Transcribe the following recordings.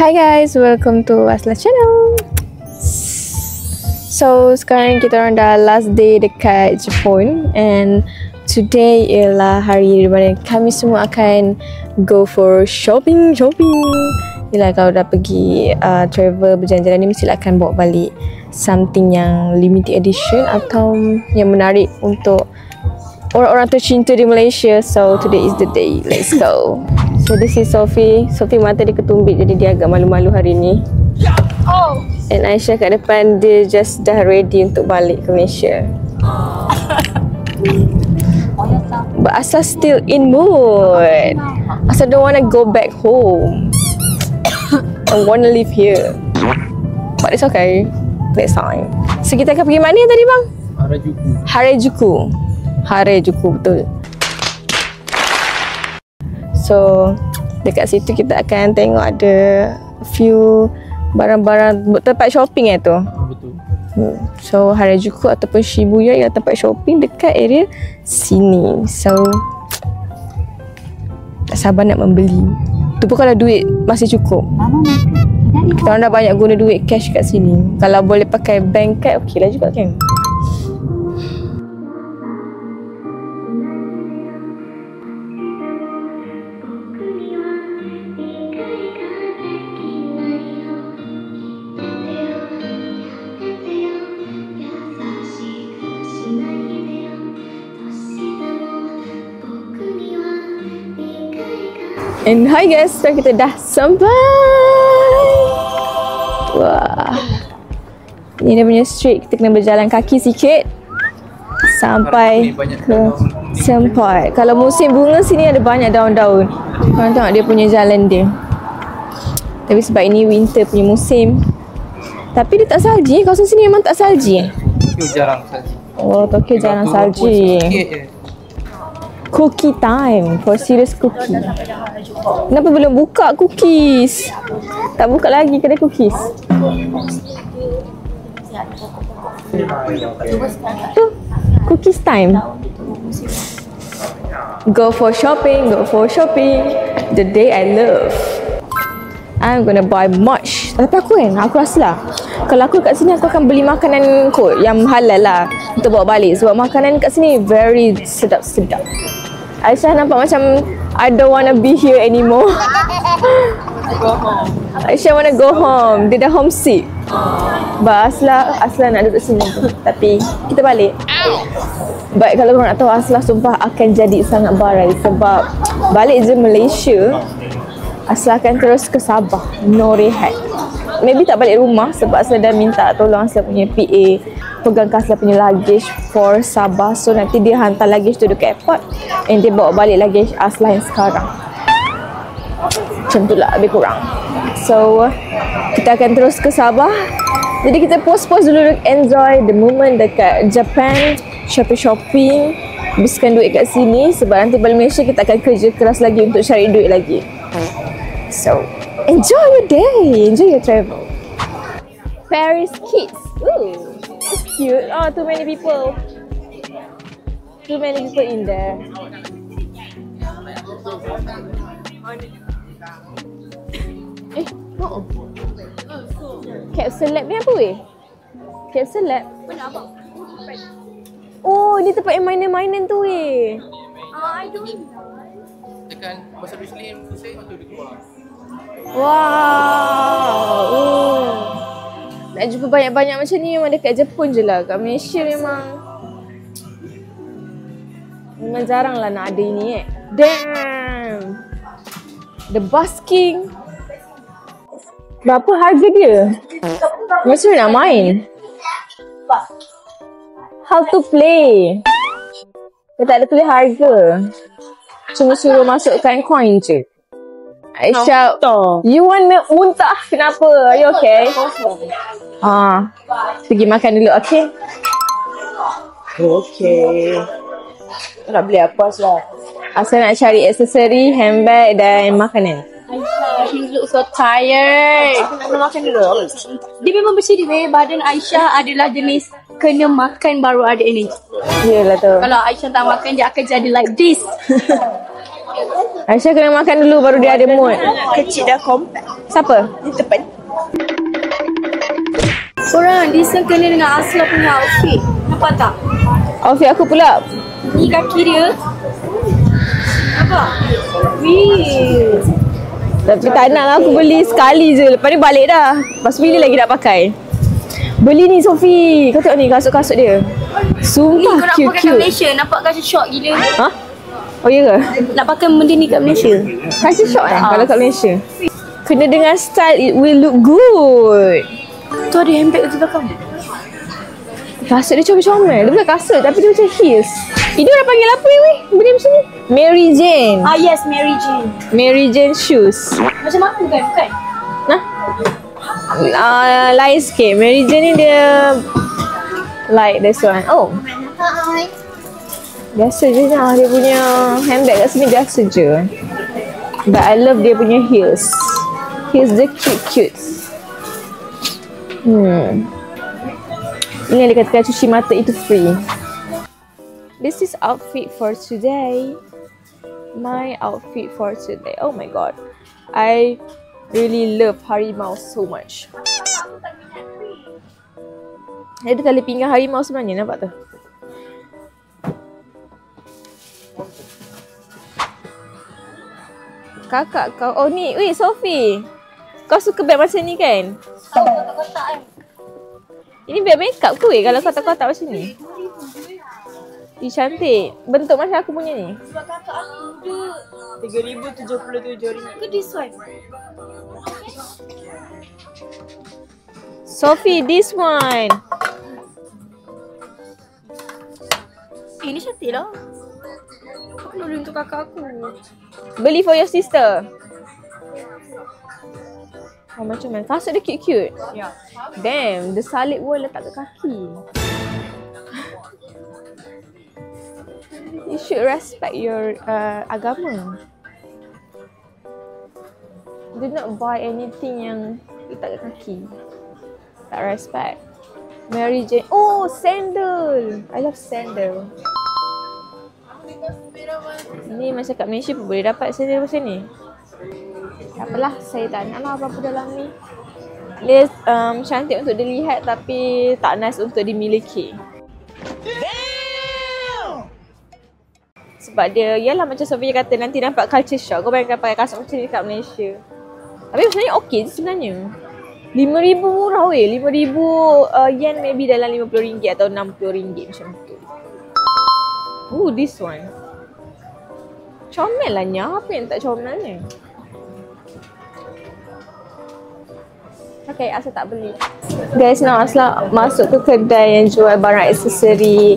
Hi guys, welcome to Asla channel. So sekarang kita orang dah last day dekat Jepun, and today ialah hari di mana kami semua akan go for shopping. Yelah, kalau dah pergi travel berjalan-jalan ni mestilah akan bawa balik something yang limited edition atau yang menarik untuk orang-orang tercinta di Malaysia. So today is the day. Let's go. So this is Sophie. Sophie mata dia ketumbit, jadi dia agak malu-malu hari ni. And Aisyah kat depan, dia just dah ready untuk balik ke Malaysia. But Asla still in mood. Asla don't wanna go back home. I wanna live here. But it's okay. Next time. So kita akan pergi mana tadi bang? Harajuku, betul. So dekat situ kita akan tengok ada few barang-barang tempat shopping tu. Betul. So Harajuku ataupun Shibuya ialah tempat shopping dekat area sini. So tak sabar nak membeli. Tu pun kalau duit masih cukup. Kita orang dah banyak guna duit cash kat sini. Kalau boleh pakai bank card, okey lah juga kan. And hi guys, sekarang kita dah sampai. Wah, ini dia punya street. Kita kena berjalan kaki sikit sampai ke sampai. Kalau musim bunga sini ada banyak daun-daun. Korang tengok dia punya jalan dia. Tapi sebab ini winter punya musim. Tapi dia tak salji. Kawasan sini memang tak salji. Tokyo jarang salji. Oh, Tokyo jarang salji. Cookie time for serious cookie. Kenapa belum buka cookies? Tak buka lagi kedai cookies. Tu, cookies time. Go for shopping. The day I love. I'm gonna buy much. Tapi aku rasa lah, kalau aku kat sini aku akan beli makanan kot yang halal lah untuk bawa balik. Sebab makanan kat sini very sedap-sedap. Aisyah nampak macam I don't wanna be here anymore. Aisyah wanna go home. Dia dah homesick. But Asla nak duduk sini tu. Tapi kita balik. Baik, kalau korang nak tahu, Asla sumpah akan jadi sangat barai. Sebab balik je Malaysia, Asla akan terus ke Sabah. No rehat. Maybe tak balik rumah sebab Asla dah minta tolong Asla punya PA pegang Asla punya luggage for Sabah. So nanti dia hantar luggage tu dekat airport, and dia bawa balik luggage Asla yang sekarang. Macam tu lah lebih kurang. So kita akan terus ke Sabah. Jadi kita pause dulu, enjoy the moment dekat Japan. Shopping, habiskan duit kat sini. Sebab nanti balik Malaysia kita akan kerja keras lagi untuk cari duit lagi. So enjoy your day, enjoy your travel. Paris Kids. Ooh, it's cute. Oh, too many people in there. Oh. Capsule Lab ni apa weh? Capsule Lab? Oh, ni tempat yang mainan-mainan tu weh. I don't know. Tekan masa recently pusing atau dia keluar. Wow. Nak jumpa banyak-banyak macam ni memang dekat Jepun je lah. Kat Malaysia memang jarang lah nak ada ini Damn. The Basking. Berapa harga dia? Macam mana nak main? How to play? Dia tak ada tulis harga. Cuma suruh masukkan coin je. Aisyah, you want muntah? Kenapa? Are you okay? Pergi makan dulu, okay? Okay. Nak beli apa Asla? Asla nak cari aksesori, handbag dan makanan. Aisyah, he looks so tired. Nak makan dulu. Dia memang bersedia weh. Badan Aisyah adalah jenis kena makan baru ada energy. Yelah tu. Kalau Aisyah tak makan, dia akan jadi like this. Aisyah kena makan dulu baru dia ada mood. Kecil dah compact. Siapa? Di depan. Korang disengkena dengan Asla punya outfit. Nampak tak? Outfit aku pula. Ni kaki dia. Nampak? Wih. Tapi tak nak lah, aku beli sekali je. Lepas ni balik dah. Lepas bila lagi nak pakai? Beli ni Sophie. Kau tengok ni kasut-kasut dia. Ni Sumpah korang pakai kat cute-cute. Malaysia. Nampak kasut short gila. Ha? Oh ya ke? Nak pakai benda ni kat Malaysia. Kasut short kalau kat Malaysia. Kena dengan style, it will look good. Tu ada handbag kat belakang. Kasut dia comel-comel. Dia bukan kasut tapi dia macam heels. Ini orang panggil apa ni weh? Benda macam ni? Mary Jane. Ah yes, Mary Jane. Mary Jane shoes. Macam aku kan? Bukan? Lain sikit. Mary Jane ni dia like this one. Oh. Biasa je lah dia punya handbag kat sini, biasa je. But I love dia punya heels. Heels dia cute-cute. Ini yang dikatakan cuci mata itu free. This is outfit for today. My outfit for today. Oh my god. I really love harimau so much. Ada tali pinggang harimau sebenarnya, nampak tu? Kakak kau. Oh ni, weh Sophie. Kau suka beg macam ni kan? Kotak-kotak kan? Ini beg makeup ke weh kalau kotak-kotak macam ni? Ih cantik. Bentuk macam aku punya ni. Sebab kakak aku dia RM3,077 ke this one? Sophie, this one. Ni cantik lah. Aku nak beli untuk kakak aku. Beli for your sister. Oh macam mana? Kasut dia cute-cute. Ya. Damn, the salib wall letak kat kaki. You should respect your agama. Do not buy anything yang letak kat kaki. Tak respect. Mary Jane. Oh, sandal. I love sandal. Ni macam kat Malaysia pun boleh dapat sandal macam ni. Tak apalah, saya tak nak lah apa-apa dalam ni. Dia cantik untuk dilihat tapi tak nice untuk dimiliki. Sebab dia, yalah macam Sophia kata nanti nampak culture shock. Kau bayangkan pakai kasut macam ni kat Malaysia. Tapi sebenarnya okey je sebenarnya. RM5,000 murah weh. RM5,000 yen maybe dalam RM50 atau RM60 macam tu. This one. Comel lah nya. Apa yang tak comel ni? Okay, Asla tak beli. Guys, now Asla masuk ke kedai yang jual barang aksesori,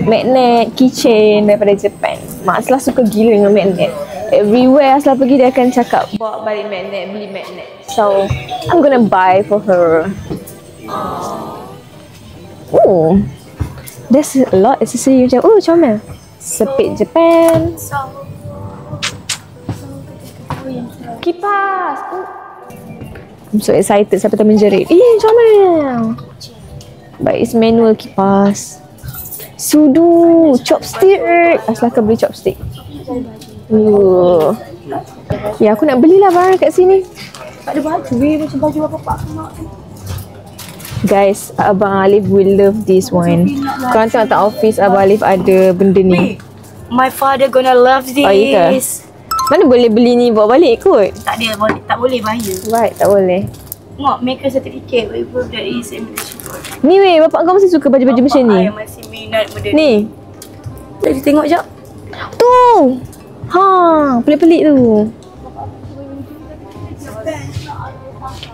magnet, keychain daripada Japan. Mak Asla suka gila dengan magnet. Everywhere Asla pergi dia akan cakap bawa balik magnet, beli magnet. So, I'm gonna buy for her. Oh, there's a lot accessory macam, oh comel. Sepit Japan. Kipas. Oh. I'm so excited sampai termenjerit. Comel. But it's manual kipas. Sudu, chopstick. Asla akan beli chopstick. Ya, aku nak belilah barang kat sini. Tak ada baju macam baju bapak mak. Guys, Abang Alif will love this one. Korang tengok tak office Abang Alif ada benda ni. My father gonna love this. Oh, iya ke? Mana boleh beli ni bawa balik kot? Tak ada, tak boleh bahaya. Right, tak boleh. Tengok, maker certificate waiver that is Malaysia. Ni weh, bapak kau mesti suka baju-baju macam ni. Bapak masih minat benda ni. Ni. Jadi tengok jap. Tu. Ha, pelik-pelik tu.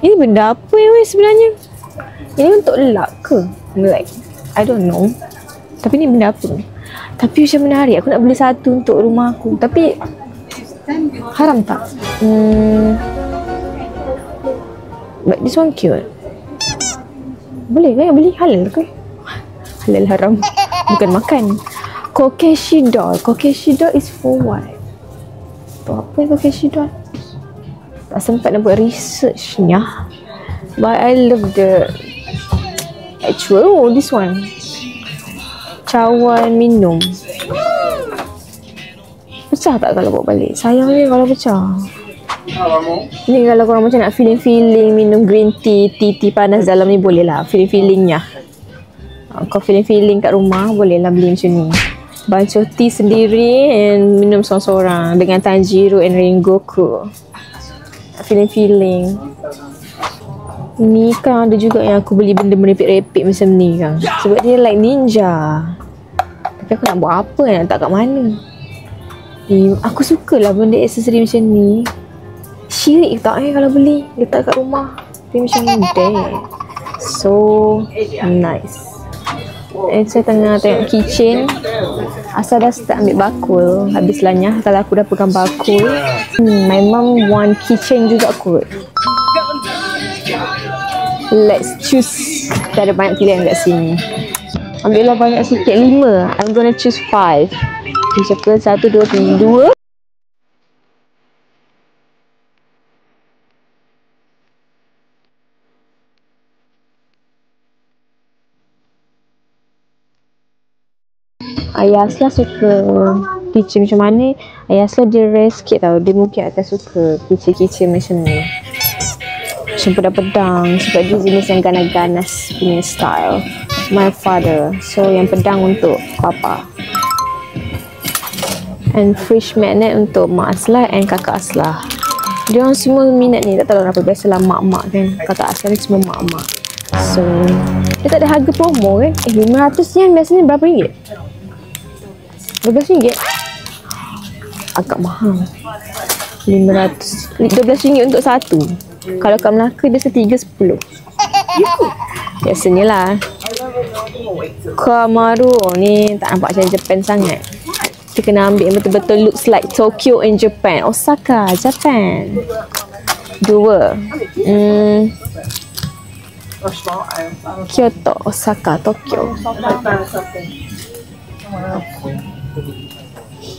Ini benda apa weh sebenarnya? Ini untuk lak ke? Like, I don't know. Tapi ni benda apa? Tapi macam menarik. Aku nak beli satu untuk rumah aku. Tapi haram tak? But this one cute. Boleh ke beli? Halal ke? Halal haram. Bukan makan. Kokeshi doll. Kokeshi doll is for what? Untuk apa Kokeshi doll? Tak sempat nak buat researchnya. But I love the actual. Oh, this one. Cawan minum. Pecah tak kalau bawa balik? Sayang dia kalau pecah. Ni kalau korang macam nak feeling-feeling minum green tea, tea panas dalam ni boleh lah. Feeling-feelingnya. Kau feeling-feeling kat rumah boleh lah beli macam ni. Bunch of tea sendiri and minum seorang-seorang dengan Tanjiro and Rengoku. Feeling-feeling. Ni kan ada juga yang aku beli benda merepek-repek macam ni kan. Sebab dia like ninja. Tapi aku nak buat apa, nak letak kat mana? Aku sukalah benda aksesori macam ni. Syirik tak kalau beli letak kat rumah. Dia macam ni. So nice. Saya tengah tengok kitchen. Asal dah start ambil bakul. Habis lanyah kalau aku dah pegang bakul. My mom want kitchen juga kot. Let's choose. Kita ada banyak pilihan kat sini. Ambil lah banyak sikit. 5. I'm gonna choose 5. Macam ke 1, 2, 3, 2. Ayah Asla suka kitchen macam mana. Ayah Asla dia rare sikit tau. Dia mungkin akan suka kitchen macam ni. Macam pedang-pedang. Sebab dia jenis yang ganas-ganas punya style. My father. So yang pedang untuk papa. And fridge magnet untuk mak Asla and kakak Asla. Dia orang semua minat ni. Tak tahu kenapa. Biasalah mak-mak kan. Kakak Asla ni semua mak-mak. So dia tak ada harga promo kan. 500 yen biasanya berapa ringgit? RM12. Agak mahal. 500. RM12 untuk satu. Kalau kat Melaka dia se-3.10. Biasanya lah. Kamaru ni tak nampak macam Japan sangat. Kita kena ambil yang betul-betul looks like Tokyo in Japan. Osaka, Japan. 2. Kyoto, Osaka, Tokyo.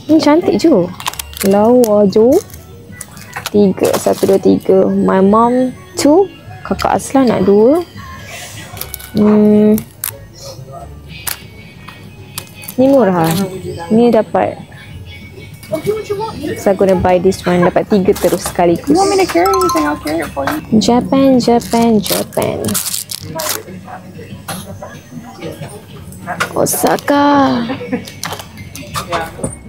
Ni cantik je. Lawa je. 3. 1, 2, 3. My mom 2. Kakak Asla nak 2. Ni murah. Ni dapat. So I'm gonna buy this one. Dapat 3 terus sekaligus. You want me to carry anything? I'll carry it for you. Japan, Japan, Japan. Osaka.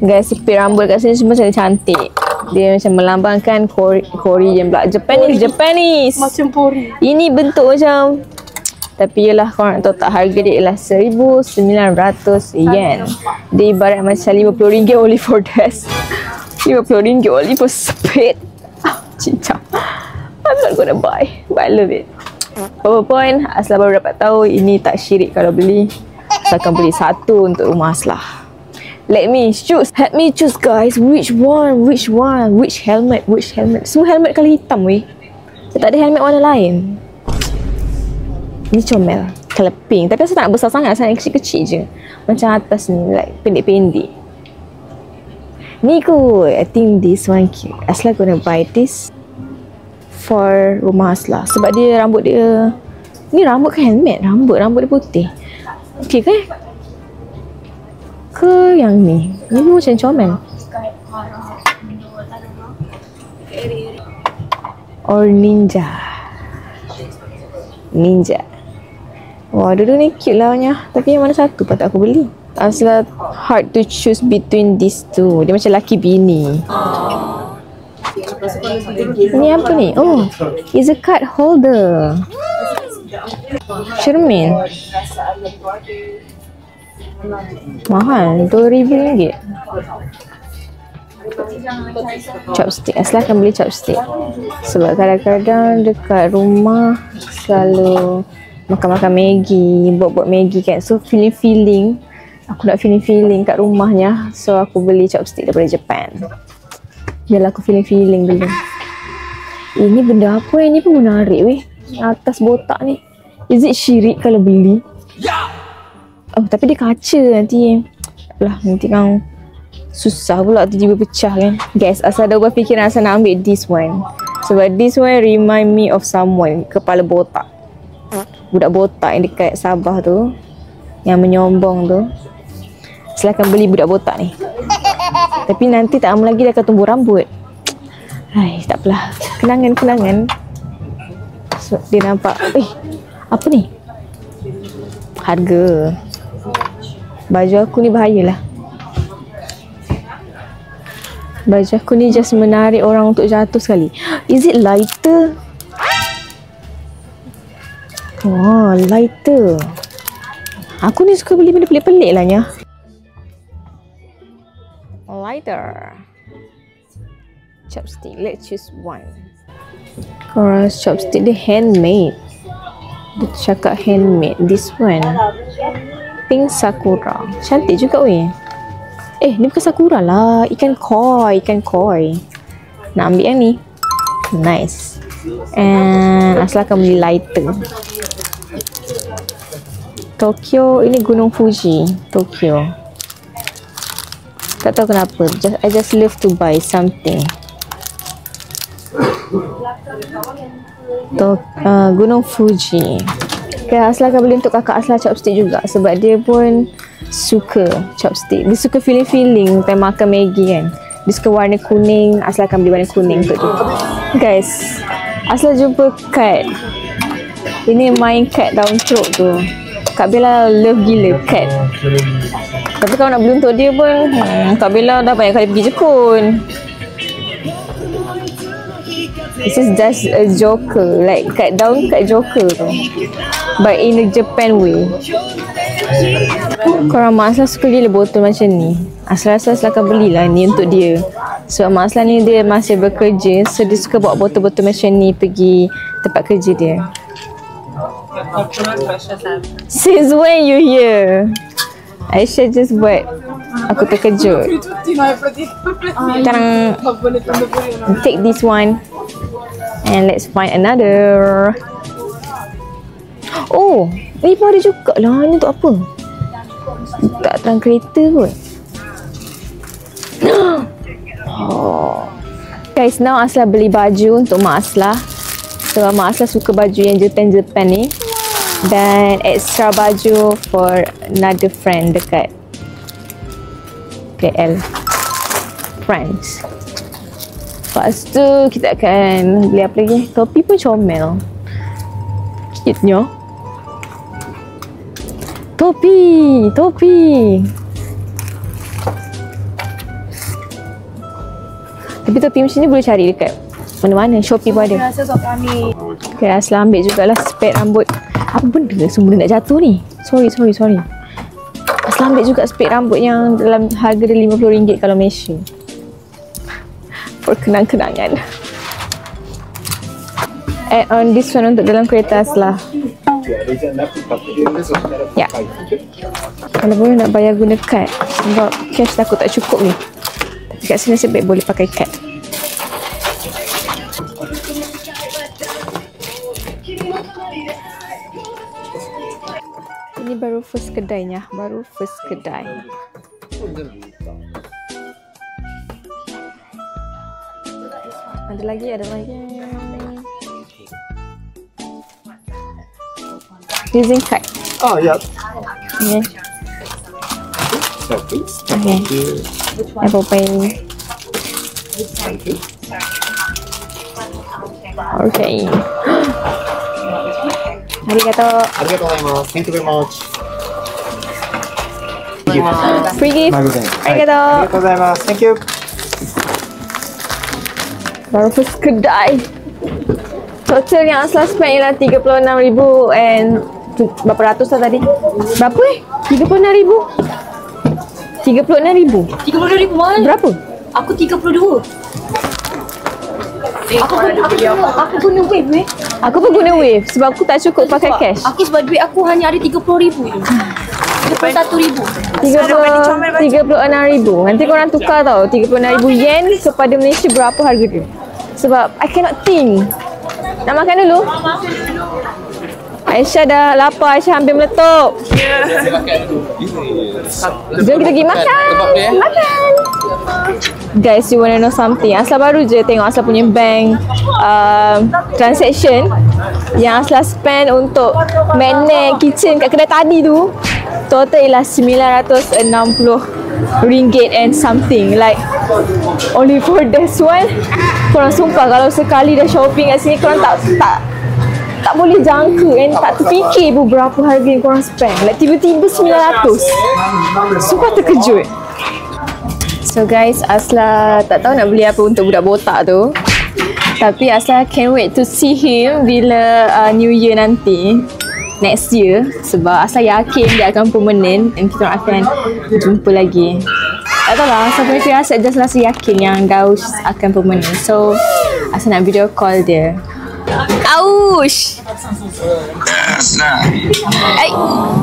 Guys, sipir rambut kat sini semua cantik. Dia macam melambangkan Korean pula. Japanese. Macam pori. Ini bentuk macam. Tapi yelah, korang tahu tak, harga dia ialah 1,900 yen. Dia ibarat macam RM50 only for this. RM50 only for spade. Cincang. I'm not gonna buy, but I love it. PowerPoint, Asla baru dapat tahu ini tak syirik kalau beli. Asla akan beli satu untuk rumah Asla. Let me choose guys. Which helmet? Semua helmet kali hitam weh. Tak ada helmet warna lain. Ni comel, colour pink. Tapi Asla tak nak besar sangat, Asla yang kecil-kecil je. Macam atas ni, like pendek-pendek. Ni kot, I think this one cute. Asla gonna buy this for rumah Asla. Sebab dia rambut dia, ni rambut ke helmet? Rambut dia putih. Okay ke? Ke yang ni? Ni pun macam comel. Or ninja. Wah, dulu ni cute lah punya. Tapi yang mana satu patut aku beli? Asla hard to choose between these two. Dia macam laki bini. Ni apa ni? Oh, it's a card holder. Cermin. Mahal, RM2,000. Chopstick. Asla akan beli chopstick. Sebab kadang-kadang dekat rumah selalu makan-makan Maggi, buat-buat Maggi kan. So feeling aku nak feeling kat rumahnya. So aku beli chopstick daripada Japan. Biarlah aku feeling beli. Ini benda apa? Ini pun menarik weh. Atas botak ni. Is it syirik kalau beli? Oh, tapi dia kaca nanti. Alah, nanti kan susah pula tiba-tiba pecah kan. Guys, Asal dah berfikiran Asal nak ambil this one. Sebab this one remind me of someone. Kepala botak. Budak botak yang dekat Sabah tu, yang menyombong tu. Silakan beli budak botak ni. Tapi nanti tak lama lagi dia akan tumbuh rambut. Hai, tak apalah. Kenangan-kenangan. So, dia nampak, apa ni? Harga. Baju aku ni bahayalah. Baju aku ni just menarik orang untuk jatuh sekali. Is it lighter? Oh, lighter. Aku ni suka beli benda pelik-pelik lah nya. Lighter. Chopstick. Let's choose one. Korang chopstick dia handmade. Dia cakap handmade. This one. Pink sakura. Cantik juga weh. Ni bukan sakura lah. Ikan koi. Nak ambil yang ni. Nice. And Asla akan beli lighter. Tokyo. Ini Gunung Fuji. Tokyo. Tak tahu kenapa. I just love to buy something. Gunung Fuji. Okay, Asla akan beli untuk kakak Asla chopstick juga. Sebab dia pun suka chopstick. Dia suka feeling-feeling time makan Maggi kan. Dia suka warna kuning. Asla akan beli warna kuning untuk dia. Guys, Asla jumpa cat. Ini main cat down throat tu. Kak Bella love gila cat. Tapi kalau nak beli untuk dia pun Kak Bella dah banyak kali pergi Jepun. This is just a joker. Like cat down cat joker tu. But in a Japan way. Korang Mak Asla suka gila botol macam ni. Asla akan belilah ni untuk dia. Sebab Mak Asla ni dia masih bekerja. So dia suka bawa botol-botol macam ni pergi tempat kerja dia. Since when you here? Aisyah just buat aku terkejut. Sekarang take this one and let's find another. Oh, ni pun ada juga lah. Ni untuk apa? Tak terang kereta kot. Oh. Guys, now Asla beli baju untuk Mak Asla. Sebab Mak Asla suka baju yang Japan ni. Dan extra baju for another friend dekat KL, France. Lepas tu kita akan beli apa lagi? Topi pun comel. Cute-nya. Topi. Tapi topi macam ni boleh cari dekat mana-mana. Shopee pun ada. Okay, Asla ambil jugalah spek rambut. Apa benda semua nak jatuh ni? Sorry. Asla ambil juga spek rambut yang dalam harga dia RM50 kalau Malaysia. For kenang-kenangan. Add on this one untuk dalam kereta Asla. Ya. Kalau boleh nak bayar guna kad. Sebab cash takut tak cukup ni. Tapi kat sini sebaik boleh pakai kad. Ini baru first kedainya. Ada lagi. Using card. Oh, yeah. Okay. So, please. Okay. Apple Pay. Okay. Arigato. Thank you very much. Free gift. Arigato. Thank you. Baru first kedai. Total yang Asla spend ialah 36,000 and berapa ratus lah tadi? Berapa 36,000? 36,000? 36,000 mana? Berapa? Aku 32. Aku guna wave Aku pun guna wave sebab aku tak cukup pakai cash. Aku sebab duit aku hanya ada 30,000 je. 31,000. 36,000. Nanti korang tukar tau 36,000 yen kepada Malaysia berapa harga dia. Sebab I cannot think. Nak makan dulu? Aisyah dah lapar, Aisyah hampir meletup. Jom kita pergi makan. Makan. Guys, you wanna know something? Asla baru je tengok Asla punya bank transaction yang Asla spend untuk magnet kitchen kat kedai tadi tu. Total ialah 960 ringgit and something. Like only for this one. Korang sumpah kalau sekali dah shopping kat sini, korang tak boleh jangka and tak terfikir pun berapa harga yang korang spend. Like tiba-tiba 900. Sumpah terkejut. So guys, Asla tak tahu nak beli apa untuk budak botak tu. Tapi Asla can't wait to see him bila New Year nanti. Next year. Sebab Asla yakin dia akan permanent and kita akan jumpa lagi. Tak tahu lah, Asla punya rasa just rasa yakin yang Daus akan permanent. So, Asla nak video call dia. Aush! Ay,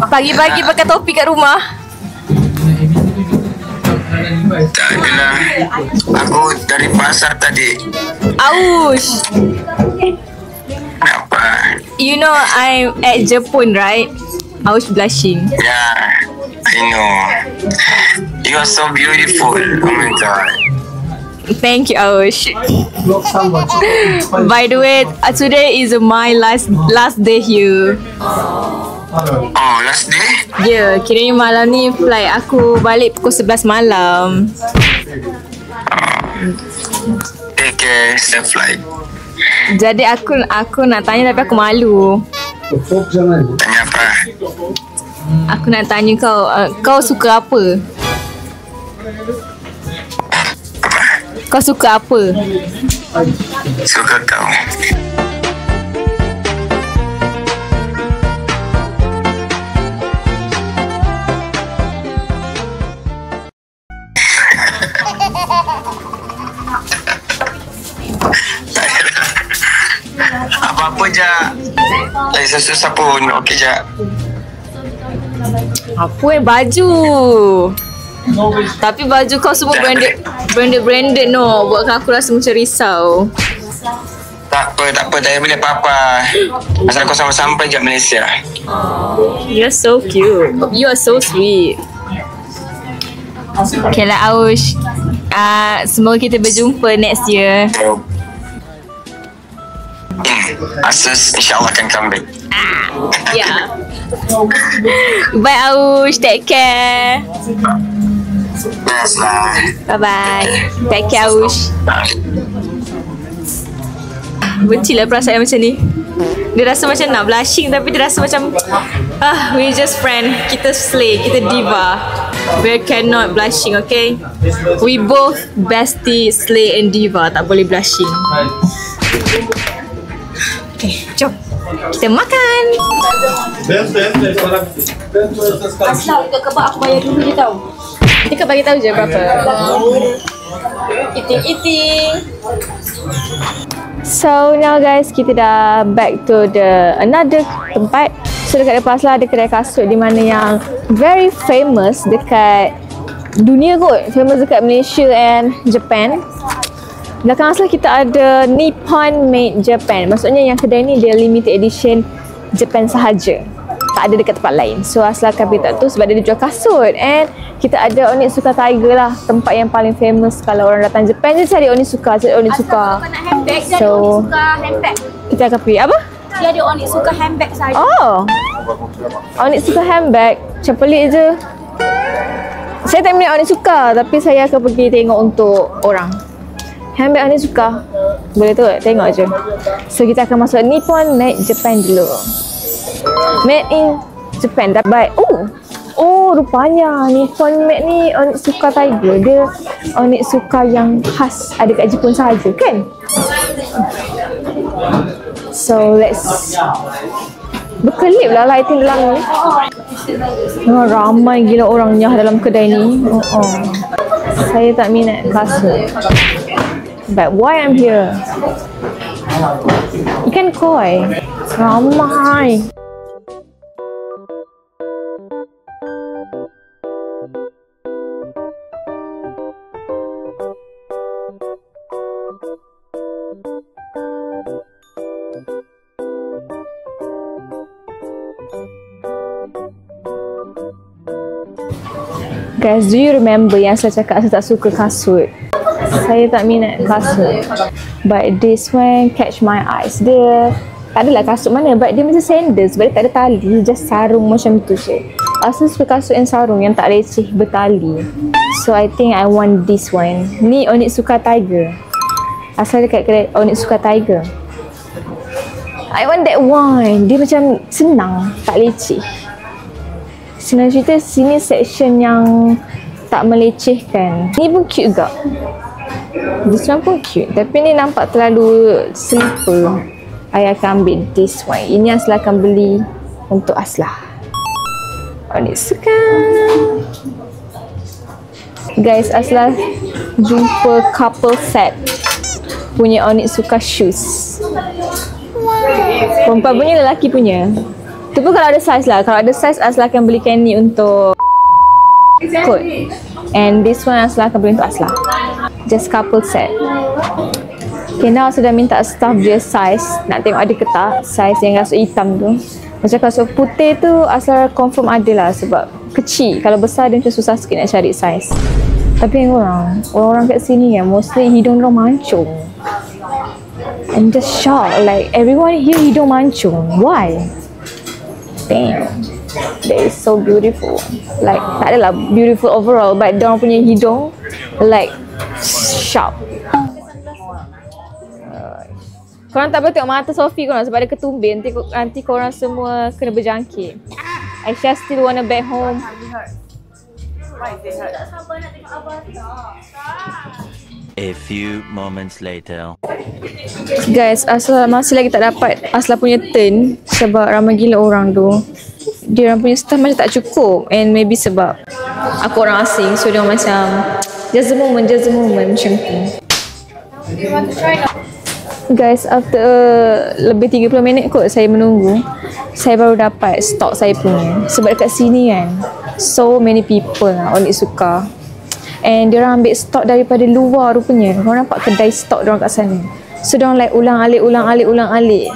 pagi-pagi pakai topi kat rumah. Tak adalah. Aku dari pasar tadi. Aush! Kenapa? You know I'm at Japan, right? Aush blushing. Yeah, I know. You are so beautiful. Oh my god. Thank you, Aush. By the way, today is my last day here. Oh, last day? Ya, kiranya malam ni flight aku balik pukul 11 malam. Take care, safe flight. Jadi aku nak tanya tapi aku malu. Tanya apa? Aku nak tanya kau, kau suka apa? Kau suka apa? Suka kau. Apa-apa je. Tak susah pun. Okey je. Apa baju? Tapi baju kau semua branded no. Buatkan aku rasa macam risau. Tak apa. Tak payah beli apa-apa. Asal kau sampai je Malaysia. You're so cute. You are so sweet. Okay lah Aush. Semoga kita berjumpa next year. Asus insyaAllah akan comeback. Yeah. Bye Aush. Take care. Best lah. Bye bye. Take care Aush. Benci lah perasaan macam ni. Dia rasa macam nak blushing tapi dia rasa macam we just friend. Kita slay, kita diva. We cannot blushing, okay? We both bestie, slay and diva. Tak boleh blushing. Okay, jom kita makan. Asal untuk kebab aku bayar dulu je tau. Kita bagi tahu je berapa. Eating. So now guys, kita dah back to the another tempat. So dekat depan Asla ada kedai kasut di mana yang very famous dekat dunia kot. Famous dekat Malaysia and Japan. Belakang Asla kita ada Nippon Made Japan. Maksudnya yang kedai ni dia limited edition Japan sahaja. Tak ada dekat tempat lain. So Asla akan pergi tak tu sebab dia jual kasut. And kita ada Onitsuka Tiger lah. Tempat yang paling famous kalau orang datang Japan je cari Onitsuka. Kalau nak handbag, dia ada Onitsuka handbag. Kita akan pergi apa? Dia ada Onitsuka handbag saja. Oh, Onitsuka handbag. Macam pelik je. Saya tak minat Onitsuka tapi saya akan pergi tengok untuk orang. Handbag Onitsuka. Boleh tu tengok je. So kita akan masuk Nippon Made Japan dulu. Made in Japan. Dapat. Oh, rupanya Nippon Made ni Onitsuka Tiger. Dia Onitsuka yang khas ada kat Jepun sahaja kan? So let's berkelip lah lighting dalam ni. Ramai gila orangnya dalam kedai ni. Saya tak minat kasut. But why I'm here? Ikan koi. Ramai. Guys, do you remember yang saya cakap saya tak suka kasut? Saya tak minat kasut. But this one catch my eyes. Dia tak adalah kasut mana, but dia macam sandal sebab dia tak ada tali, just sarung macam tu je. Asal suka kasut yang sarung yang tak leceh bertali. So I think I want this one. Ni Onitsuka Tiger. Asal dekat kedai Onitsuka Tiger. I want that one. Dia macam senang, tak leceh. Senang cerita, sini section yang tak melecehkan. Ni pun cute juga. This one pun cute. Tapi ni nampak terlalu slipper. I akan ambil this one. Ini Asla akan beli untuk Asla. Onitsuka. Guys, Asla jumpa couple set punya Onitsuka shoes. Perempuan punya, lelaki punya. Tu pun kalau ada size lah. Kalau ada size, Asla akan belikan ni untuk kot. And this one Asla akan beli untuk Asla. Just couple set. Okay, now sudah minta staff dia size. Nak tengok ada ke tak size yang kasut hitam tu. Macam kasut putih tu Asla confirm ada lah sebab kecil. Kalau besar dia macam susah sikit nak cari size. Tapi yang orang kat sini kan mostly hidung dorang mancung. I'm just shocked. Like everyone here hidung mancung. Why? Damn. That is so beautiful. Like tak adalah beautiful overall, but dorang punya hidung like sharp. Korang tak boleh tengok mata Sophie korang sebab ada ketumbin. Nanti korang semua kena berjangkit. Aisyah still wanna back home. A few moments later. Guys, Asla masih lagi tak dapat Asla punya turn sebab ramai gila orang tu. Dia orang punya staff macam tak cukup, and maybe sebab aku orang asing, so dia macam just a moment macam tu. Guys, after lebih 30 minit kot saya menunggu, saya baru dapat stok saya punya. Sebab dekat sini kan so many people lah Onitsuka, and diorang ambil stok daripada luar rupanya. Korang nampak kedai stok diorang kat sana. So diorang like ulang alik.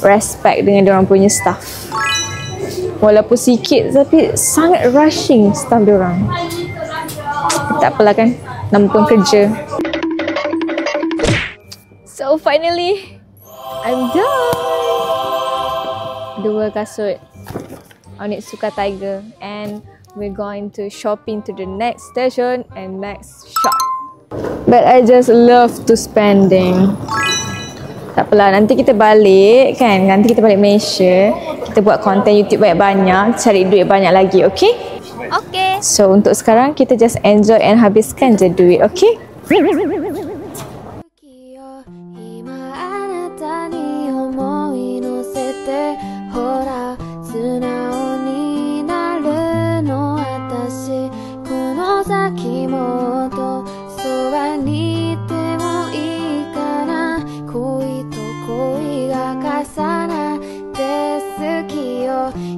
Respect dengan diorang punya staff. Walaupun sikit tapi sangat rushing staff diorang. Tak apalah kan, nama pun kerja. So finally I'm done. 2 kasut Onitsuka Tiger, and we're going to shopping to the next station and next shop. But I just love to spending. Tak apalah, nanti kita balik kan, nanti kita balik Malaysia, kita buat konten YouTube banyak-banyak, cari duit banyak lagi, okay? Okay. So untuk sekarang kita just enjoy and habiskan je duit, okay?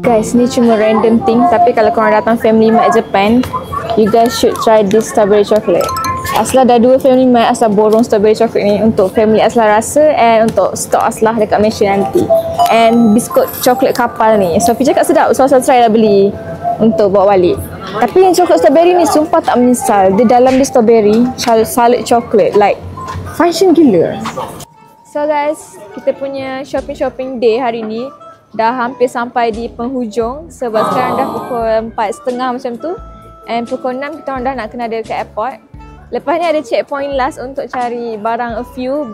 Guys, ni cuma random thing, tapi kalau korang datang Family Mart Japan, you guys should try this strawberry chocolate. Asla dah 2 Family Mart, Asla borong strawberry chocolate ni untuk family Asla rasa, and untuk stok Asla dekat Malaysia nanti. And biskut coklat kapal ni, Sophie cakap sedap, so Asla try lah beli untuk bawa balik. Tapi yang coklat strawberry ni sumpah tak menyesal. Dia dalam dia strawberry, solid chocolate, like function gila. So guys, kita punya shopping day hari ni dah hampir sampai di penghujung sebab sekarang dah pukul 4.30 macam tu, and pukul 6 kita orang dah nak kena ada dekat airport. Lepas ni ada checkpoint last untuk cari barang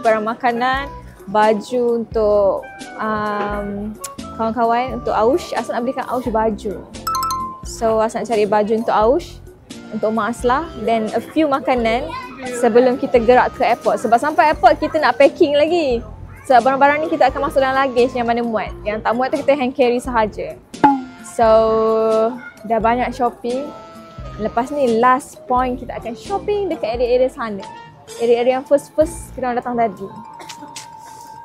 barang makanan, baju untuk kawan-kawan, untuk Aush. Asal nak belikan Aush baju, so Asal nak cari baju untuk Aush, untuk Mak Aslah, dan a few makanan sebelum kita gerak ke airport. Sebab sampai airport kita nak packing lagi. Sebab barang-barang ni kita akan masuk dalam luggage yang mana muat. Yang tak muat tu kita hand carry sahaja. So, dah banyak shopping. Lepas ni last point kita akan shopping dekat area-area sana. Area-area yang first kita orang datang tadi.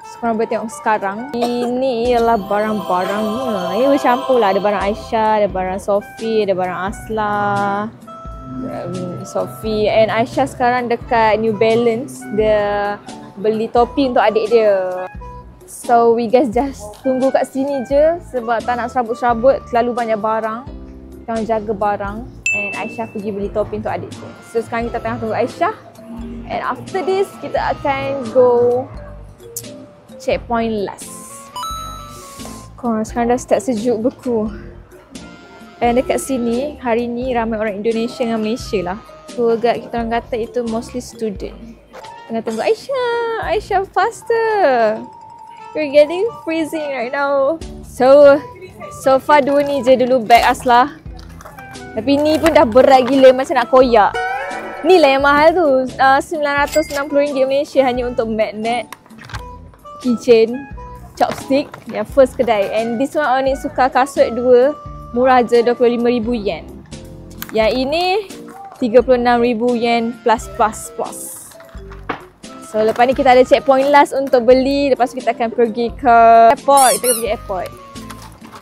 So, korang boleh tengok sekarang. Ini ialah barang-barangnya. Ini bercampur lah. Ada barang Aisyah, ada barang Sophie, ada barang Aslah. Sophie and Aisyah sekarang dekat New Balance. Dia beli topi untuk adik dia. So we guys just tunggu kat sini je sebab tak nak serabut-serabut, terlalu banyak barang. Kita orang jaga barang, and Aisyah pergi beli topi untuk adik dia. So sekarang kita tengah tunggu Aisyah, and after this kita akan go checkpoint last. Korang sekarang dah start sejuk beku. And dekat sini, hari ni ramai orang Indonesia dengan Malaysia lah. Tour guide kita orang kata itu mostly student. Tengah tunggu Aisyah faster. We're getting freezing right now. So far 2 ni je dulu bag Aslah. Tapi ni pun dah berat gila macam nak koyak. Ni lah yang mahal tu. RM960 Malaysia hanya untuk magnet, keychain, chopstick yang first kedai. And this one Onyx suka kasut 2. Murah je RM25,000 yen. Yang ini RM36,000 yen plus. So lepas ni kita ada checkpoint last untuk beli. Lepas tu kita akan pergi ke airport. Kita akan pergi airport.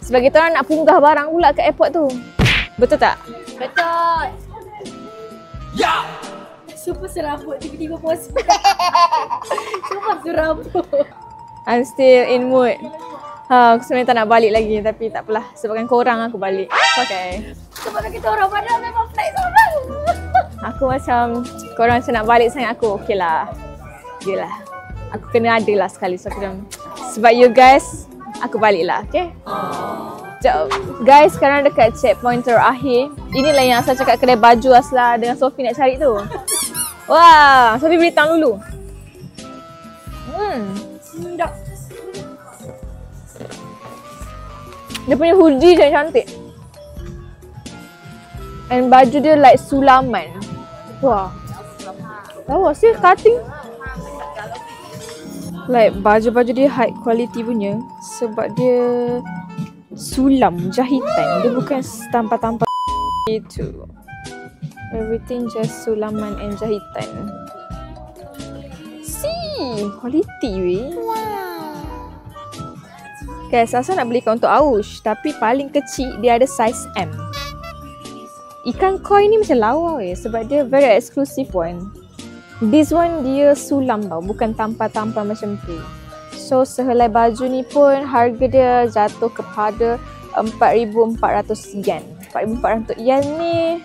Sebab kita orang nak punggah barang pula ke airport tu. Betul tak? Betul. Ya. Super serabut tiba-tiba pos. Super serabut. I'm still in mood. Aku sebenarnya tak nak balik lagi tapi tak apalah. Sebabkan korang aku balik. Okay. Sebabkan kita orang padahal memang flight seorang. Aku macam korang macam nak balik sangat aku. Okay lah. Yelah. Aku kena ada lah sekali. So aku macam sebab you guys, aku balik lah. Okay. Sekejap. Guys, sekarang dekat checkpoint terakhir. Inilah yang Asal cakap kedai baju Aslah dengan Sophie nak cari tu. Wah, Sophie beli tang dulu. Sedap. Dia punya hoodie je cantik. And baju dia like sulaman. Wah. Lawa sih cutting. Like baju-baju dia high quality punya. Sebab dia sulam jahitan. Dia bukan tampar-tampar itu. Everything just sulaman and jahitan. See, quality weh. Guys, Asal nak belikan untuk Aush. Tapi paling kecil dia ada size M. Ikan koi ni macam lawa weh. Sebab dia very exclusive one. This one dia sulam tau. Bukan tampar-tampar macam tu. So sehelai baju ni pun harga dia jatuh kepada 4,400 yen. 4,400 yen ni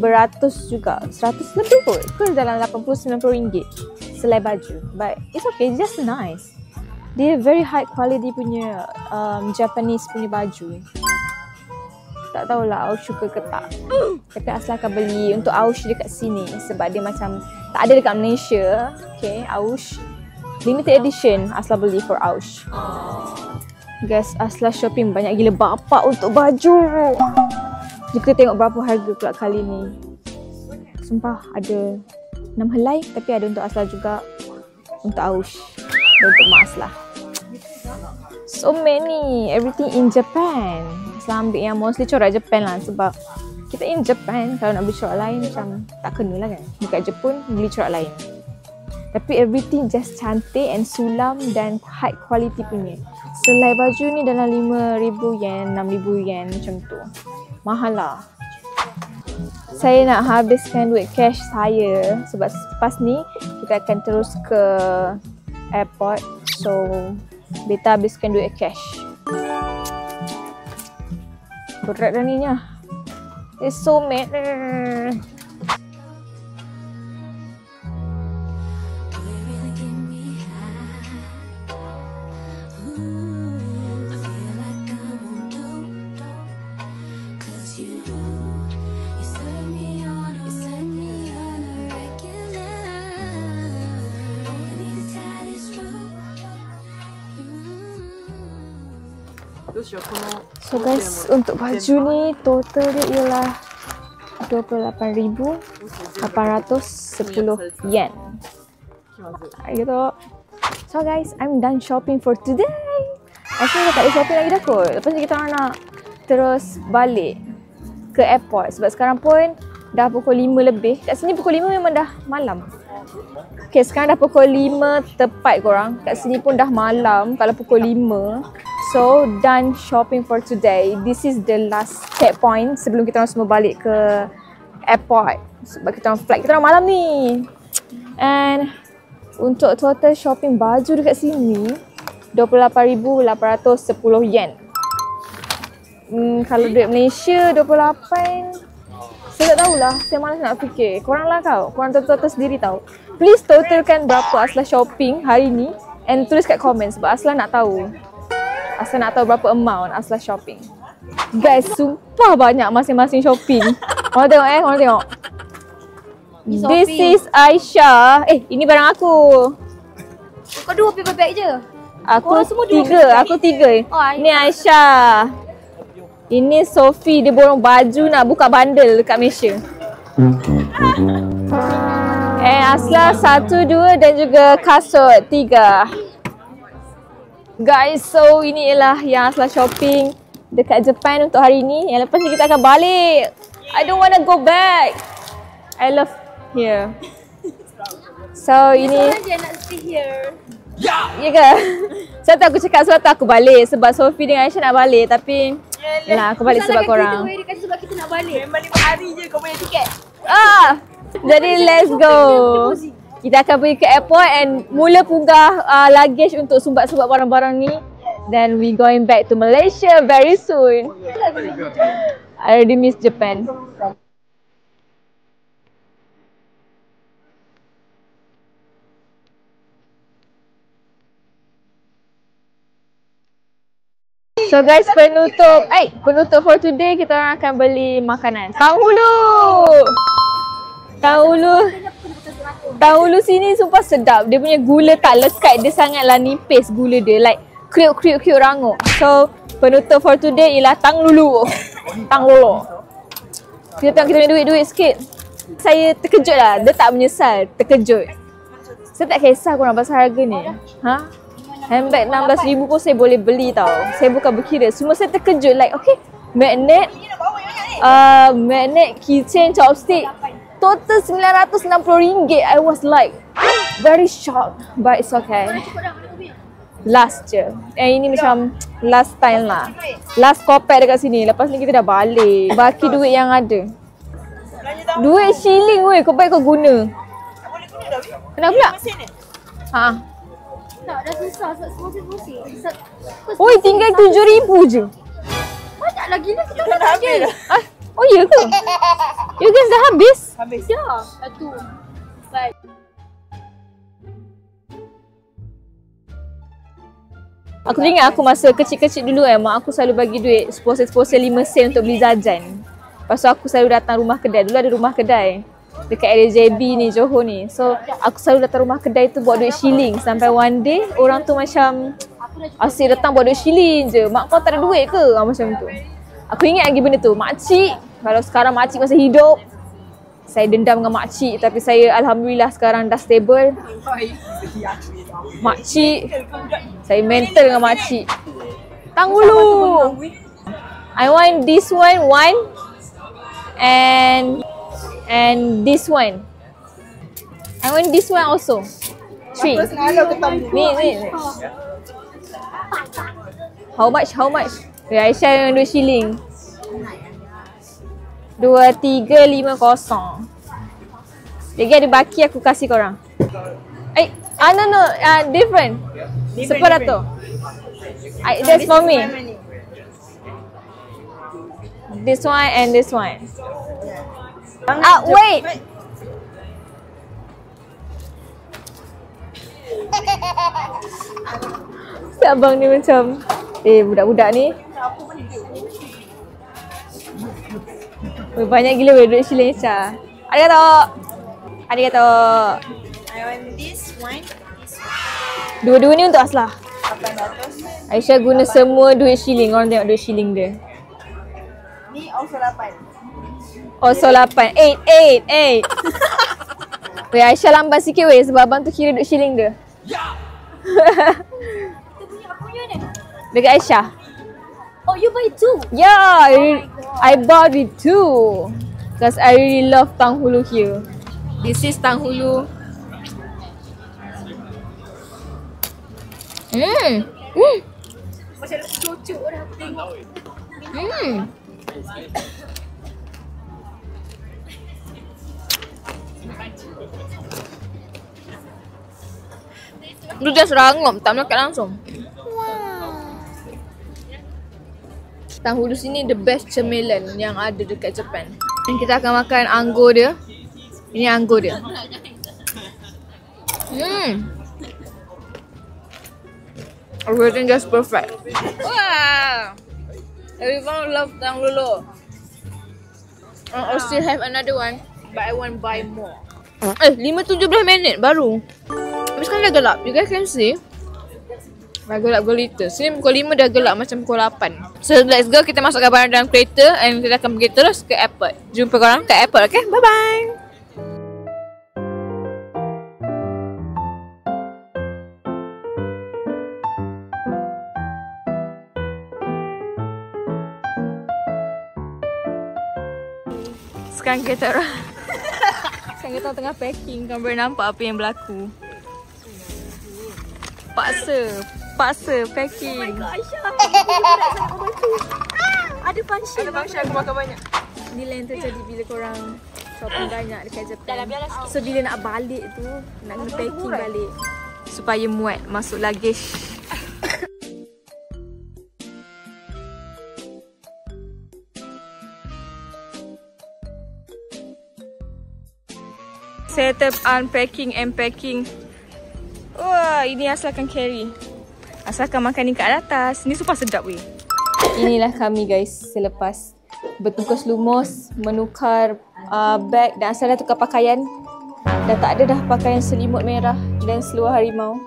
beratus juga. 100 lebih kot. Ke dalam 80-90 ringgit. Selai baju. But it's okay. It's just nice. Dia very high quality punya Japanese punya baju. Tak tahulah Aush suka ke tak. Tapi Asal akan beli untuk Aush dekat sini. Sebab dia macam tak ada dekat Malaysia. Okay, Aush limited edition Asal beli for Aush. Guys, Asal shopping banyak gila bapak untuk baju. Jika tengok berapa harga pula kali ni. Sumpah ada 6 helai. Tapi ada untuk Asal juga. Untuk Aush dan untuk Mak Aslah. So many, everything in Japan. Asal ambil yang mostly corak Japan lah. Sebab kita in Japan, kalau nak beli corak lain macam tak kena lah kan. Dekat Jepun beli corak lain. Tapi everything just cantik and sulam dan high quality punya. Selai baju ni dalam 5,000 yen, 6,000 yen macam tu. Mahal lah. Saya nak habiskan duit cash saya. Sebab lepas ni kita akan terus ke airport. So Beta habiskan duit cash. Berat dah ni nya. It's so mad. So guys, untuk baju ni total dia ialah 28,810 yen. Gitu. So guys, I'm done shopping for today. Actually tak ada shopping lagi dah kot. Lepas ni kita orang nak terus balik ke airport. Sebab sekarang pun dah pukul 5 lebih. Kat sini pukul 5 memang dah malam. Okay, sekarang dah pukul 5 tepat korang. Kat sini pun dah malam kalau pukul 5. So, done shopping for today. This is the last checkpoint sebelum kita orang semua balik ke airport. Sebab kita orang flight kita orang malam ni. And untuk total shopping baju dekat sini 28,810 yen. Kalau duit Malaysia 28, saya tak tahulah. Saya malas nak fikir. Korang lah kau. Korang total sendiri tahu. Please totalkan berapa Aslah shopping hari ni and tulis kat komen sebab Aslah nak tahu. Aslah nak tahu berapa amount Aslah shopping. Guys, sumpah banyak masing-masing shopping. Korang tengok korang tengok. This is Aisyah. Ini barang aku. Kau 2 paper bag je. Aku Korang semua 2 tiga. Aku 3. Oh, Ini Aisyah. Ini Sophie, dia borong baju nak buka bundle dekat Malaysia. Asla 1, 2 dan juga kasut 3. Guys, so ini ialah yang Asla shopping dekat Japan untuk hari ni. Yang lepas ni kita akan balik. I don't wanna go back. I love here. So ini Dia nak stay here. ya ke? Sebab tu aku cakap sebab tu aku balik. Sebab Sophie dengan Aisyah nak balik. Tapi aku balik sebab korang. Dia kata sebab kita nak balik. Memang 5 hari je kau punya tiket. Jadi let's go. Kita akan pergi ke airport and mula punggah luggage untuk sumbat-sumbat barang-barang ni. Then we going back to Malaysia very soon. I already miss Japan. So guys, penutup for today kita orang akan beli makanan. Tahu hulu sini sumpah sedap. Dia punya gula tak lekat, dia sangatlah nipis gula dia. Like kriuk rangup. So penutup for today ialah tang lulu. Kita tengok kita punya duit sikit. Saya terkejut lah, dia tak menyesal, terkejut. Saya tak kisah korang pasal harga ni. Handbag 16,000 pun saya boleh beli tau. Saya bukan berkira. Semua saya terkejut like okay, magnet, keychain, chopstick, total RM960. I was like very shocked, but it's okay. Last je. Ini macam last time lah. Last kopek dekat sini. Lepas ni kita dah balik. Baki duit yang ada. Duit shilling weh, kau baik kau guna. Kenapa pula? Tak, dah susah. Semua pusing. Oi, tinggal 7,000 je. Banyak lagi lah kita dah tak ada. Oh ya ke? You guys dah habis? Ya. Satu. Baik. Aku ingat aku masa kecil-kecil dulu mak aku selalu bagi duit sepose 5 sen untuk beli jajan. Lepas tu aku selalu datang rumah kedai. Dulu ada rumah kedai dekat area JB ni, Johor ni. So aku selalu datang rumah kedai tu buat duit shilling. Sampai one day orang tu macam asyik datang buat duit shilling je. Mak kau tak ada duit ke? Macam tu. Aku ingat lagi benda tu. Makcik, kalau sekarang makcik masih hidup, saya dendam dengan makcik. Tapi saya alhamdulillah sekarang dah stable. Makcik, saya mental dengan makcik. Tang dulu. I want this one and this one. I want this one also. 3. Ni. How much? Aisyah yang 2 shilling. 2350. Lagi ada baki aku kasih korang. No, different. Separato. That's for me. This one and this one. Wait. Si abang ni macam budak-budak ni banyak gila duit shilling Aisyah. Arigato. I want this one. Dua-dua ni untuk Aslah. 800. Aisyah guna semua duit shilling. Orang tengok duit shilling dia. Ni also 8. Also 8. 8. Weh, Aisyah lambat sikit weh sebab abang tu kira duit shilling dia. Aku punya ni. Dekat Aisyah. Oh, you buy 2? Yeah, I bought it too. Because I really love tang hulu here. This is tang hulu. Macam ada cucuk dah aku tengok. Dia just rangup, tak melekat langsung. Tang hulu sini the best cemilan yang ada dekat Japan. Dan kita akan makan anggur dia. Ini anggur dia. Everything just perfect. Wow. Everyone love Tang Lulu. I still have another one, but I want buy more. 5-17 minit baru. Tapi sekarang dah gelap. You guys can see. Dah gelap gelita. Sini pukul 5 dah gelap macam pukul 8. So let's go. Kita masukkan barang dalam kereta and kita akan pergi terus ke airport. Jumpa korang ke airport, okay? Bye bye. Sekarang kita tengah packing. Kau boleh nampak apa yang berlaku. Paksa packing. Oh my god, Aisyah. Ada function. Aku makan banyak. Inilah yang terjadi bila korang shopping banyak dekat Japan. So bila nak balik tu, nak kena packing balik supaya muat masuk luggage. Setup unpacking and packing. Wah, ini asalkan carry. Asalkan makan ni kat atas. Ni super sedap weh. Inilah kami guys selepas bertungkus lumus, menukar beg dan asal dah tukar pakaian. Dah tak ada dah pakaian selimut merah dan seluar harimau.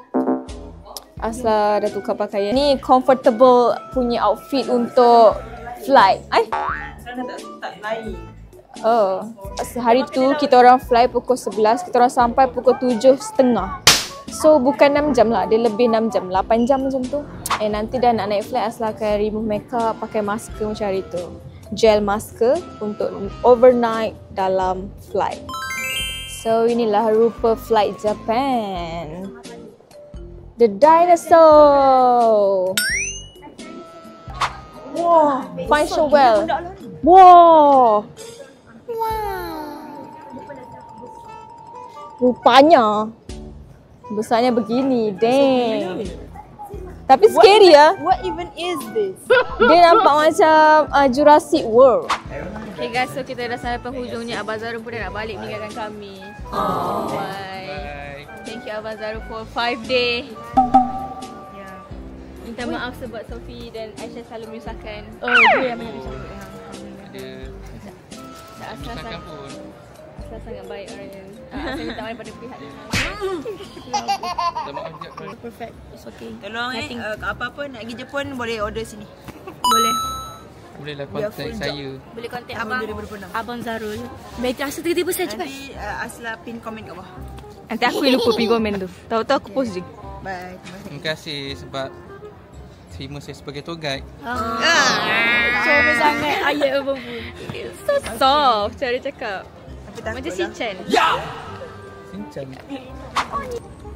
Asal dah tukar pakaian. Ni comfortable punya outfit untuk flight. Tak lain. Oh, hari tu kita orang fly pukul 11, kita orang sampai pukul 7.30. So bukan 6 jam lah, dia lebih 6 jam, 8 jam macam tu. Nanti dah nak naik flight asal akan remove makeup, pakai masker macam hari tu. Gel masker untuk overnight dalam flight. So inilah rupa flight Japan. The dinosaur. Wow, function well. Wow. Rupanya besarnya begini, dang. Tapi scary ya. What even is this? Dia nampak macam Jurassic World. Okay guys, so kita dah sampai penghujungnya. Abang Zaru pun dah nak balik meninggalkan kami. Bye. Thank you Abang Zaru for 5 day. Minta maaf sebab Sophie dan Aisyah selalu menyusahkan. Oh, dia yang menyusahkan. Asal sangat baik orangnya. Asal minta maaf pada pihak dia. Perfect. It's okay. Tolong apa-apa nak pergi Jepun boleh order sini. Boleh. Bolehlah kontak saya. Boleh kontak Abang Abang Zarul. Baik, asal tiba-tiba saya cepat. Nanti Asla pin komen kat bawah. Nanti aku yang lupa pin komen tu. Tahu-tahu aku post je. Bye. Terima kasih sebab terima saya sebagai tour guide. Comel sangat ayat abang pun. So soft cara cakap. Macam Shinchan. Shinchan.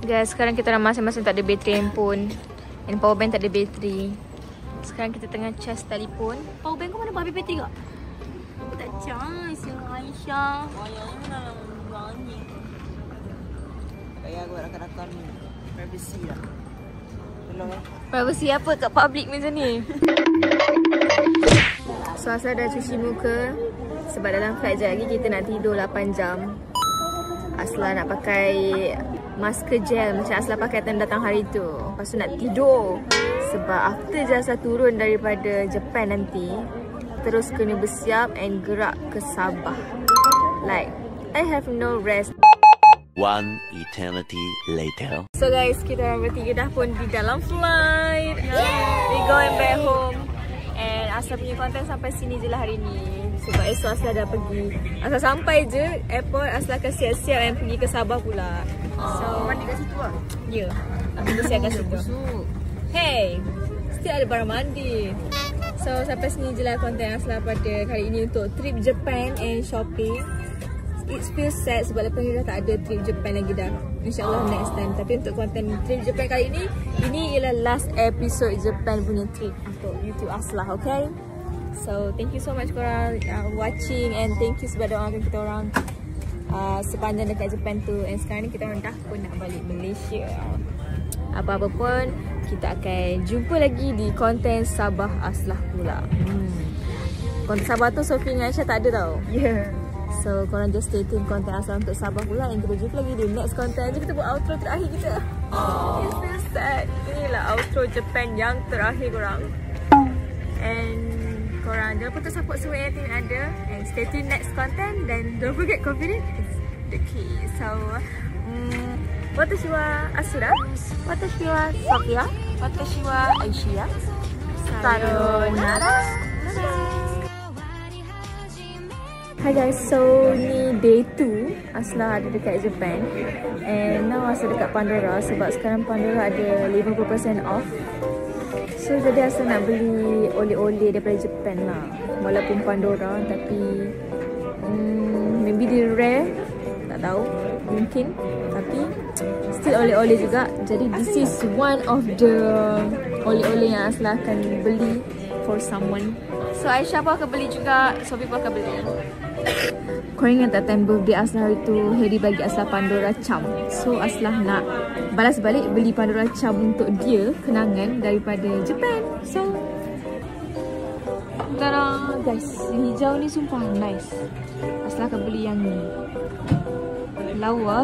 Guys, sekarang kita orang masing-masing tak ada bateri handphone. And power bank tak ada bateri. Sekarang kita tengah charge telefon. Power bank kau mana habis bateri tak? Aku tak charge dengan Aisyah. Kayak aku rakan-rakan ni. Privacy lah. Tolong Privacy apa kat public macam ni? So Asla dah cuci muka. Sebab dalam flight sekejap lagi kita nak tidur 8 jam. Asla nak pakai masker gel macam Asla pakai time datang hari tu. Lepas tu nak tidur. Sebab after je Asla turun daripada Japan nanti, terus kena bersiap and gerak ke Sabah. Like, I have no rest. One eternity later. So guys, kita orang bertiga dah pun di dalam flight. We going back home. And Asla punya konten sampai sini je lah hari ni. Sebab esok Asla dah pergi. Asla sampai je airport, Asla akan siap-siap and pergi ke Sabah pula. So mandi kat situ lah. ya, aku bersiap kat situ. Hey, still ada barang mandi. So sampai sini je lah konten Asla pada kali ini untuk trip Japan and shopping. It feels sad sebab lepas ni dah tak ada trip Japan lagi dah. InsyaAllah next time. Tapi untuk konten trip Japan kali ini ialah last episode Japan punya trip untuk YouTube Asla, okay? So thank you so much korang watching and thank you sebab doakan kita orang sepanjang dekat Japan tu. And sekarang ni kita orang dah pun nak balik Malaysia. Apa-apa pun kita akan jumpa lagi di konten Sabah Asla pula. Konten Sabah tu Sophie dengan Aisyah tak ada tau. Yeah. So korang just stay tune konten Asla untuk Sabah pula. And kita jumpa lagi di next konten. Jom kita buat outro terakhir kita. It's so sad. Inilah outro Japan yang terakhir korang. And korang jangan lupa untuk support semua yang team ada, and stay tune next content, dan don't forget confidence is the key. So watashi wa Asura, watashi wa Sophia, watashi wa Aishia. Sayonara. Hi guys, so ni day 2 Asla ada dekat Japan, and now Asla dekat Pandora sebab sekarang Pandora ada 50% off. So jadi Asla nak beli oleh-oleh daripada Japan lah, walaupun Pandora, tapi maybe dia rare, tak tahu, mungkin, tapi still oleh-oleh juga. Jadi this is one of the oleh-oleh yang Asla akan beli for someone. So Aisyah pun akan beli juga, Sophie pun akan beli. Korang ingat tak time birthday Aslah itu Harry bagi Aslah Pandora charm. So Aslah nak balas balik, beli Pandora charm untuk dia, kenangan daripada Japan. So tada guys, hijau ni sumpah nice. Aslah akan beli yang ni. Lawa.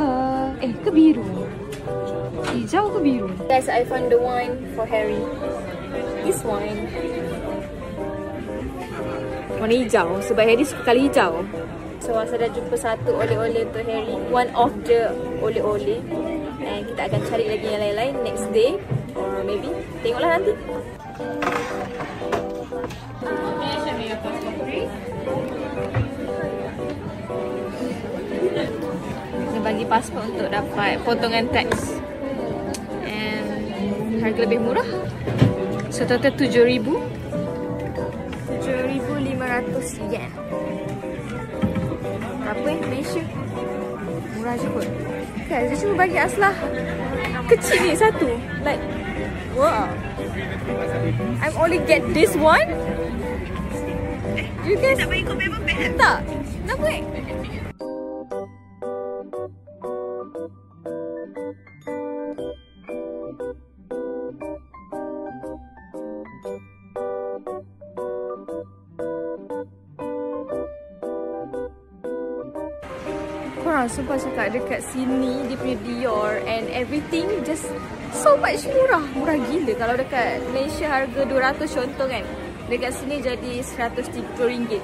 Ke biru? Hijau ke biru? Guys, I found the one for Harry. This one. Warna hijau sebab Harry suka kali hijau. So Asla dah jumpa satu oleh-oleh untuk Harry, one of the oleh-oleh, and kita akan cari lagi yang lain-lain next day or maybe tengoklah nanti. Dia bagi pasport untuk dapat potongan tax, and harga lebih murah. So total 7,500 yen. Apa Malaysia? Murah je kot. Kan, dia cuma bagi Aslah kecil ni satu. Like, wow, I'm only get this one. You guys tak bagi kau memang bad. Tak, kenapa korang sumpah cakap dekat sini dia punya Dior and everything just so much murah. Murah gila. Kalau dekat Malaysia harga 200 contoh kan, dekat sini jadi RM130,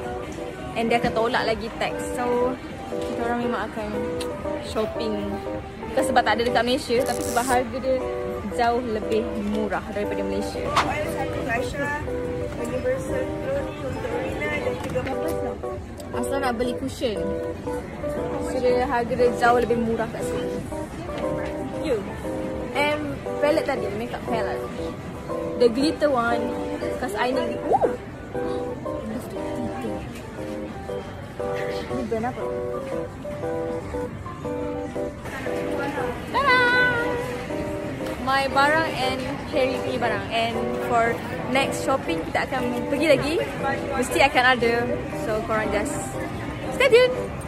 and dia akan tolak lagi tax. So kita orang memang akan shopping, bukan sebab tak ada dekat Malaysia, tapi sebab harga dia jauh lebih murah daripada Malaysia. Aisyah, Universal Clothing untuk Rina dan juga Papa. Asal nak beli cushion, so dia harga dia jauh lebih murah kat sini. You. And palette tadi, makeup palette, the glitter one, because I need. Ini brand apa? Tada! My barang and Harry punya barang. And for next shopping kita akan pergi lagi, mesti akan ada. So korang just stay tuned.